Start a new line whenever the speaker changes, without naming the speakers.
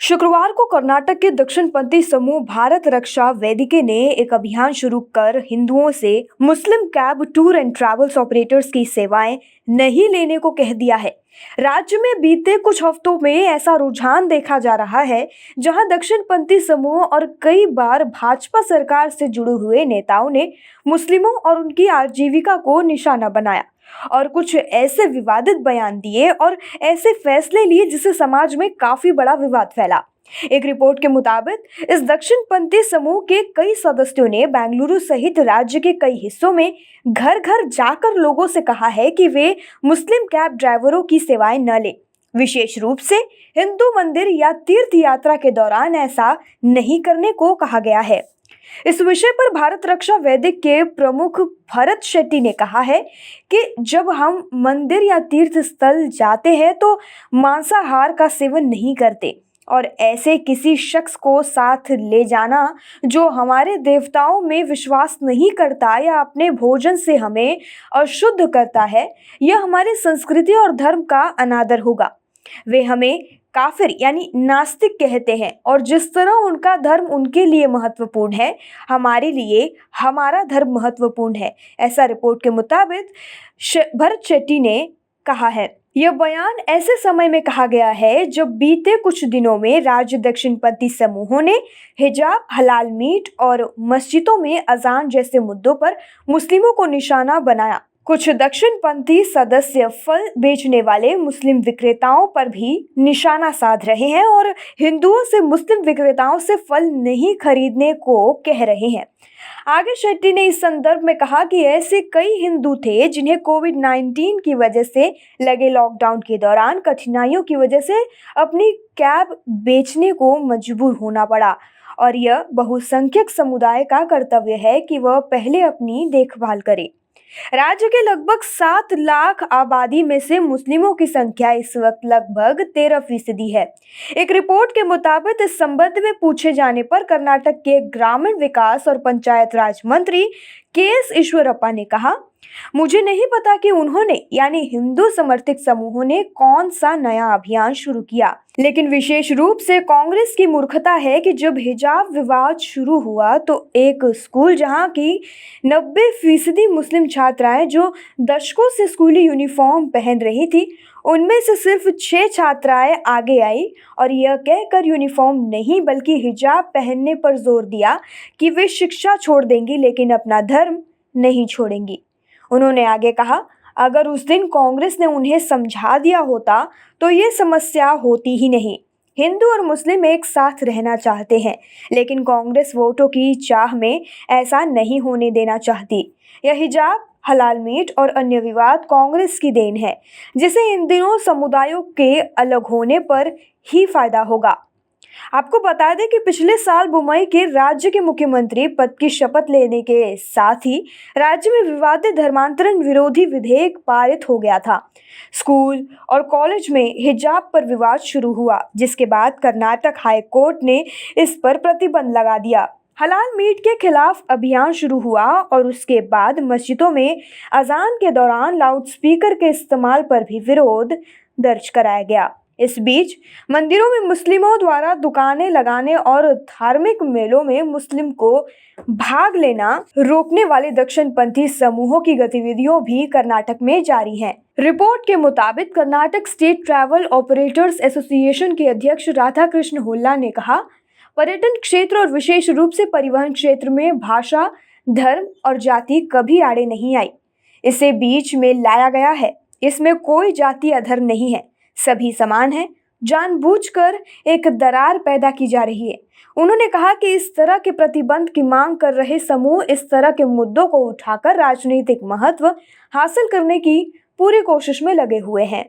शुक्रवार को कर्नाटक के दक्षिणपंथी समूह भारत रक्षा वेदिके ने एक अभियान शुरू कर हिंदुओं से Muslim cab tour and travels operators की सेवाएं नहीं लेने को कह दिया है। राज्य में बीते कुछ हफ्तों में ऐसा रुझान देखा जा रहा है जहां दक्षिणपंथी समूह और कई बार भाजपा सरकार से जुड़े हुए नेताओं ने मुस्लिमों और उनकी आजीविका को निशाना बनाया और कुछ ऐसे विवादित बयान दिए और ऐसे फैसले लिए जिससे समाज में काफी बड़ा विवाद फैला। एक रिपोर्ट के मुताबिक इस दक्षिणपंथी समूह के कई सदस्यों ने बेंगलुरु सहित राज्य के कई हिस्सों में घर घर जाकर लोगों से कहा है कि वे मुस्लिम कैब ड्राइवरों की सेवाएं न लें। विशेष रूप से हिंदू मंदिर या तीर्थ यात्रा के दौरान ऐसा नहीं करने को कहा गया है। इस विषय पर भारत रक्षा वैदिक के प्रमुख भरत शेट्टी ने कहा है कि जब हम मंदिर या तीर्थ स्थल जाते हैं तो मांसाहार का सेवन नहीं करते और ऐसे किसी शख्स को साथ ले जाना जो हमारे देवताओं में विश्वास नहीं करता या अपने भोजन से हमें अशुद्ध करता है, यह हमारी संस्कृति और धर्म का अनादर होगा। वे हमें काफिर यानी नास्तिक कहते हैं और जिस तरह उनका धर्म उनके लिए महत्वपूर्ण है, हमारे लिए हमारा धर्म महत्वपूर्ण है, ऐसा रिपोर्ट के मुताबिक भरत शेट्टी ने कहा है। यह बयान ऐसे समय में कहा गया है जब बीते कुछ दिनों में राज्य दक्षिणपंथी समूहों ने हिजाब, हलाल मीट और मस्जिदों में अजान जैसे मुद्दों पर मुस्लिमों को निशाना बनाया। कुछ दक्षिणपंथी सदस्य फल बेचने वाले मुस्लिम विक्रेताओं पर भी निशाना साध रहे हैं और हिंदुओं से मुस्लिम विक्रेताओं से फल नहीं खरीदने को कह रहे हैं। आगे शेट्टी ने इस संदर्भ में कहा कि ऐसे कई हिंदू थे जिन्हें कोविड-19 की वजह से लगे लॉकडाउन के दौरान कठिनाइयों की वजह से अपनी कैब बेचने को मजबूर होना पड़ा और यह बहुसंख्यक समुदाय का कर्तव्य है कि वह पहले अपनी देखभाल करे। राज्य के लगभग 7 लाख आबादी में से मुस्लिमों की संख्या इस वक्त लगभग 13% है। एक रिपोर्ट के मुताबिक इस संबंध में पूछे जाने पर कर्नाटक के ग्रामीण विकास और पंचायत राज मंत्री के.एस. ईश्वरप्पा ने कहा, मुझे नहीं पता कि उन्होंने यानी हिंदू समर्थित समूहों ने कौन सा नया अभियान शुरू किया, लेकिन विशेष रूप से कांग्रेस की मूर्खता है कि जब हिजाब विवाद शुरू हुआ तो एक स्कूल जहां की 90% मुस्लिम छात्राएं जो दशकों से स्कूली यूनिफॉर्म पहन रही थी, उनमें से सिर्फ 6 छात्राएं आगे आई और यह कहकर यूनिफॉर्म नहीं बल्कि हिजाब पहनने पर जोर दिया कि वे शिक्षा छोड़ देंगी लेकिन अपना धर्म नहीं छोड़ेंगी। उन्होंने आगे कहा, अगर उस दिन कांग्रेस ने उन्हें समझा दिया होता तो ये समस्या होती ही नहीं। हिंदू और मुस्लिम एक साथ रहना चाहते हैं, लेकिन कांग्रेस वोटों की चाह में ऐसा नहीं होने देना चाहती। यह हिजाब, हलाल मीट और अन्य विवाद कांग्रेस की देन है, जिसे इन दिनों समुदायों के अलग होने पर ही फायदा होगा। आपको बता दें कि पिछले साल बुमई के राज्य के मुख्यमंत्री पद की शपथ लेने के साथ ही राज्य में विवादित धर्मांतरण विरोधी विधेयक पारित हो गया था। स्कूल और कॉलेज में हिजाब पर विवाद शुरू हुआ, जिसके बाद कर्नाटक हाई कोर्ट ने इस पर प्रतिबंध लगा दिया। हलाल मीट के खिलाफ अभियान शुरू हुआ और उसके बाद मस्जिदों में अजान के दौरान लाउडस्पीकर के इस्तेमाल पर भी विरोध दर्ज कराया गया। इस बीच मंदिरों में मुस्लिमों द्वारा दुकानें लगाने और धार्मिक मेलों में मुस्लिम को भाग लेना रोकने वाले दक्षिणपंथी समूहों की गतिविधियां भी कर्नाटक में जारी हैं। रिपोर्ट के मुताबिक Karnataka state travel operators association के अध्यक्ष राधाकृष्ण हुल्ला ने कहा, पर्यटन क्षेत्र और विशेष रूप से परिवहन क्षेत्र में भाषा, धर्म और जाति कभी आड़े नहीं आई। इसे बीच में लाया गया है। इसमें कोई जाति अधर नहीं है, सभी समान हैं। जानबूझकर एक दरार पैदा की जा रही है। उन्होंने कहा कि इस तरह के प्रतिबंध की मांग कर रहे समूह इस तरह के मुद्दों को उठाकर राजनीतिक महत्व हासिल करने की पूरी कोशिश में लगे हुए हैं।